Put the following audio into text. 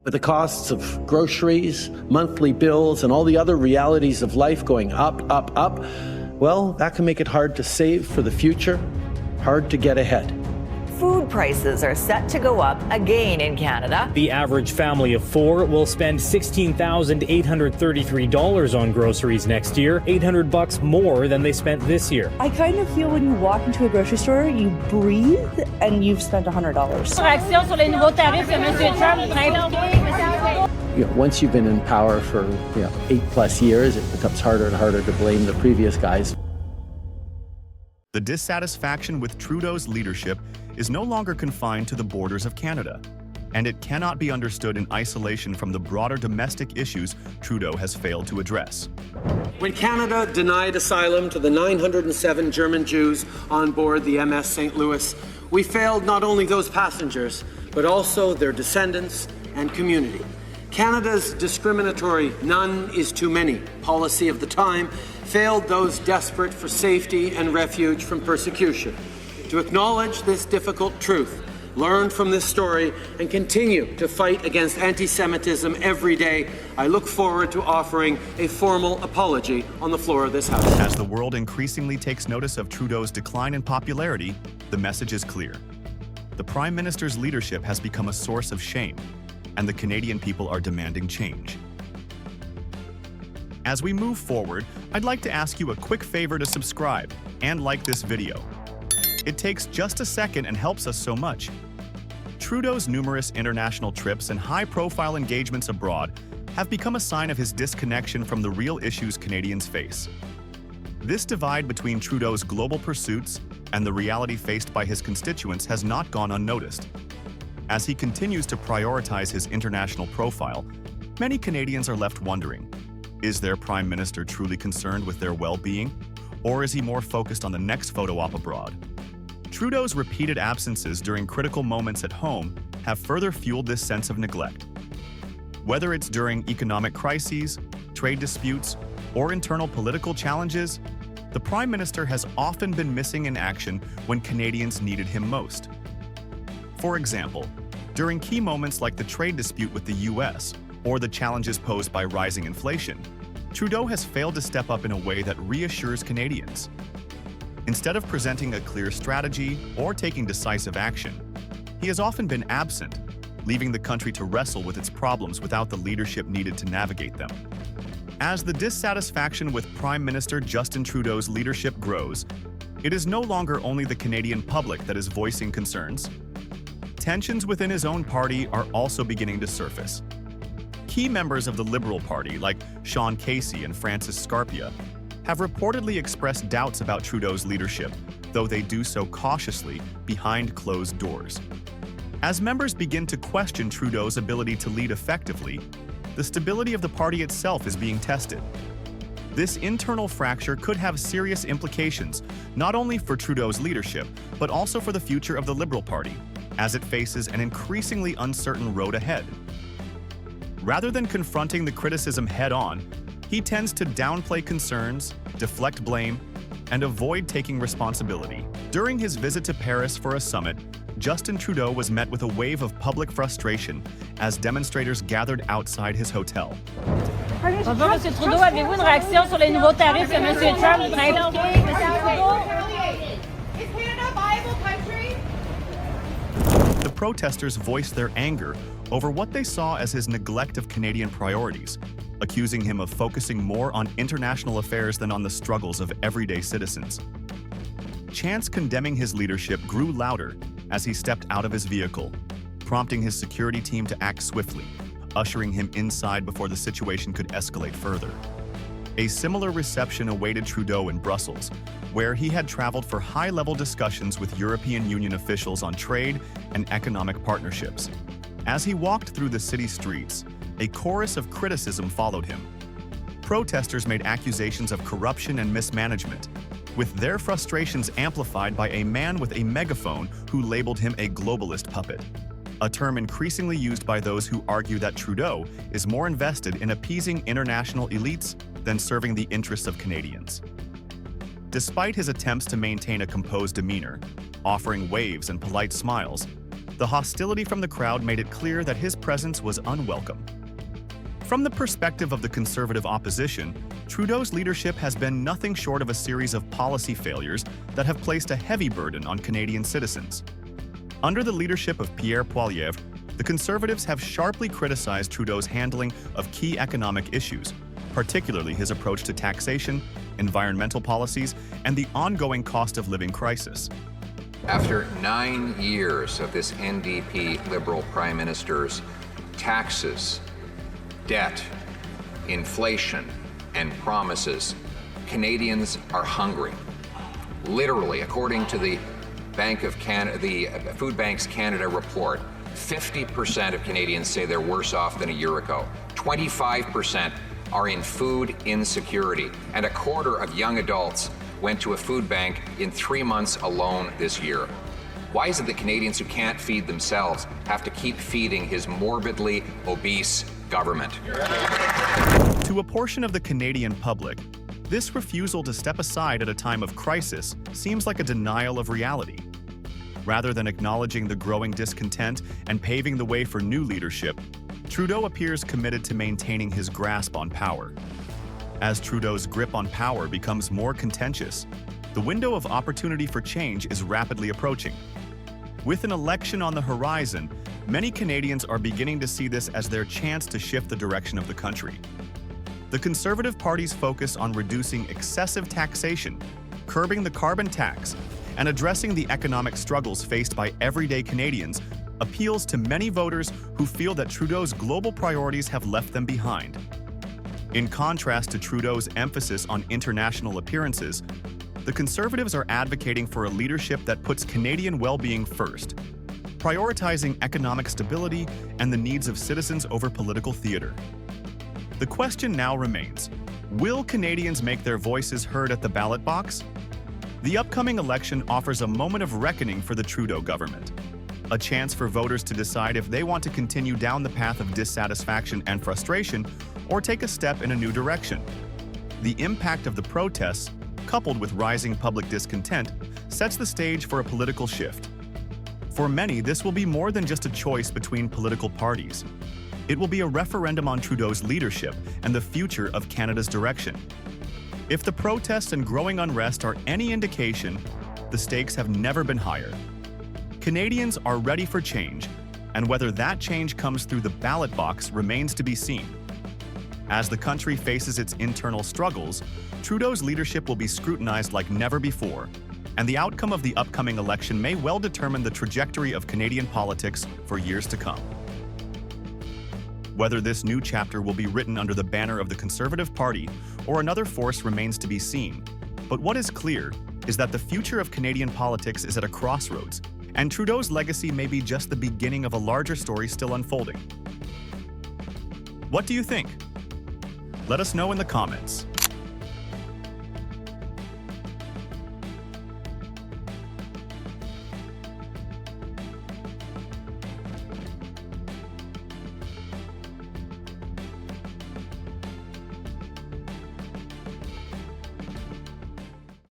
With the costs of groceries, monthly bills, and all the other realities of life going up, well, that can make it hard to save for the future, hard to get ahead. Food prices are set to go up again in Canada. The average family of four will spend $16,833 on groceries next year, $800 more than they spent this year. I kind of feel when you walk into a grocery store, you breathe and you've spent $100. Once you've been in power for 8+ years, it becomes harder and harder to blame the previous guys. The dissatisfaction with Trudeau's leadership is no longer confined to the borders of Canada, and it cannot be understood in isolation from the broader domestic issues Trudeau has failed to address. When Canada denied asylum to the 907 German Jews on board the MS St. Louis, we failed not only those passengers, but also their descendants and community. Canada's discriminatory "none is too many" policy of the time failed those desperate for safety and refuge from persecution. To acknowledge this difficult truth, learn from this story, and continue to fight against anti-Semitism every day, I look forward to offering a formal apology on the floor of this House. As the world increasingly takes notice of Trudeau's decline in popularity, the message is clear. The Prime Minister's leadership has become a source of shame, and the Canadian people are demanding change. As we move forward, I'd like to ask you a quick favor to subscribe and like this video. It takes just a second and helps us so much. Trudeau's numerous international trips and high-profile engagements abroad have become a sign of his disconnection from the real issues Canadians face. This divide between Trudeau's global pursuits and the reality faced by his constituents has not gone unnoticed. As he continues to prioritize his international profile, many Canadians are left wondering, is their Prime Minister truly concerned with their well-being, or is he more focused on the next photo op abroad? Trudeau's repeated absences during critical moments at home have further fueled this sense of neglect. Whether it's during economic crises, trade disputes, or internal political challenges, the Prime Minister has often been missing in action when Canadians needed him most. For example, during key moments like the trade dispute with the US or the challenges posed by rising inflation, Trudeau has failed to step up in a way that reassures Canadians. Instead of presenting a clear strategy or taking decisive action, he has often been absent, leaving the country to wrestle with its problems without the leadership needed to navigate them. As the dissatisfaction with Prime Minister Justin Trudeau's leadership grows, it is no longer only the Canadian public that is voicing concerns. Tensions within his own party are also beginning to surface. Key members of the Liberal Party, like Sean Casey and Francis Scarpia, have reportedly expressed doubts about Trudeau's leadership, though they do so cautiously behind closed doors. As members begin to question Trudeau's ability to lead effectively, the stability of the party itself is being tested. This internal fracture could have serious implications, not only for Trudeau's leadership, but also for the future of the Liberal Party, as it faces an increasingly uncertain road ahead. Rather than confronting the criticism head-on, he tends to downplay concerns, deflect blame, and avoid taking responsibility. During his visit to Paris for a summit, Justin Trudeau was met with a wave of public frustration as demonstrators gathered outside his hotel. Bonjour, M. Trudeau. Avez-vous une réaction sur les nouveaux tarifs que M. Trump a impliqués? Is Canada a viable country? The protesters voiced their anger over what they saw as his neglect of Canadian priorities, accusing him of focusing more on international affairs than on the struggles of everyday citizens. Chants condemning his leadership grew louder as he stepped out of his vehicle, prompting his security team to act swiftly, ushering him inside before the situation could escalate further. A similar reception awaited Trudeau in Brussels, where he had traveled for high-level discussions with European Union officials on trade and economic partnerships. As he walked through the city streets, a chorus of criticism followed him. Protesters made accusations of corruption and mismanagement, with their frustrations amplified by a man with a megaphone who labeled him a globalist puppet, a term increasingly used by those who argue that Trudeau is more invested in appeasing international elites than serving the interests of Canadians. Despite his attempts to maintain a composed demeanor, offering waves and polite smiles, the hostility from the crowd made it clear that his presence was unwelcome. From the perspective of the Conservative opposition, Trudeau's leadership has been nothing short of a series of policy failures that have placed a heavy burden on Canadian citizens. Under the leadership of Pierre Poilievre, the Conservatives have sharply criticized Trudeau's handling of key economic issues, particularly his approach to taxation, environmental policies, and the ongoing cost of living crisis. After 9 years of this NDP Liberal Prime Minister's taxes, debt, inflation, and promises, Canadians are hungry. Literally, according to the Food Banks Canada report, 50% of Canadians say they're worse off than a year ago. 25% are in food insecurity, and a quarter of young adults went to a food bank in 3 months alone this year. Why is it that Canadians who can't feed themselves have to keep feeding his morbidly obese government? To a portion of the Canadian public, this refusal to step aside at a time of crisis seems like a denial of reality. Rather than acknowledging the growing discontent and paving the way for new leadership, Trudeau appears committed to maintaining his grasp on power. As Trudeau's grip on power becomes more contentious, the window of opportunity for change is rapidly approaching. With an election on the horizon, many Canadians are beginning to see this as their chance to shift the direction of the country. The Conservative Party's focus on reducing excessive taxation, curbing the carbon tax, and addressing the economic struggles faced by everyday Canadians appeals to many voters who feel that Trudeau's global priorities have left them behind. In contrast to Trudeau's emphasis on international appearances, the Conservatives are advocating for a leadership that puts Canadian well-being first, prioritizing economic stability and the needs of citizens over political theater. The question now remains, will Canadians make their voices heard at the ballot box? The upcoming election offers a moment of reckoning for the Trudeau government, a chance for voters to decide if they want to continue down the path of dissatisfaction and frustration or take a step in a new direction. The impact of the protests, coupled with rising public discontent, sets the stage for a political shift. For many, this will be more than just a choice between political parties. It will be a referendum on Trudeau's leadership and the future of Canada's direction. If the protests and growing unrest are any indication, the stakes have never been higher. Canadians are ready for change, and whether that change comes through the ballot box remains to be seen. As the country faces its internal struggles, Trudeau's leadership will be scrutinized like never before, and the outcome of the upcoming election may well determine the trajectory of Canadian politics for years to come. Whether this new chapter will be written under the banner of the Conservative Party or another force remains to be seen, but what is clear is that the future of Canadian politics is at a crossroads, and Trudeau's legacy may be just the beginning of a larger story still unfolding. What do you think? Let us know in the comments.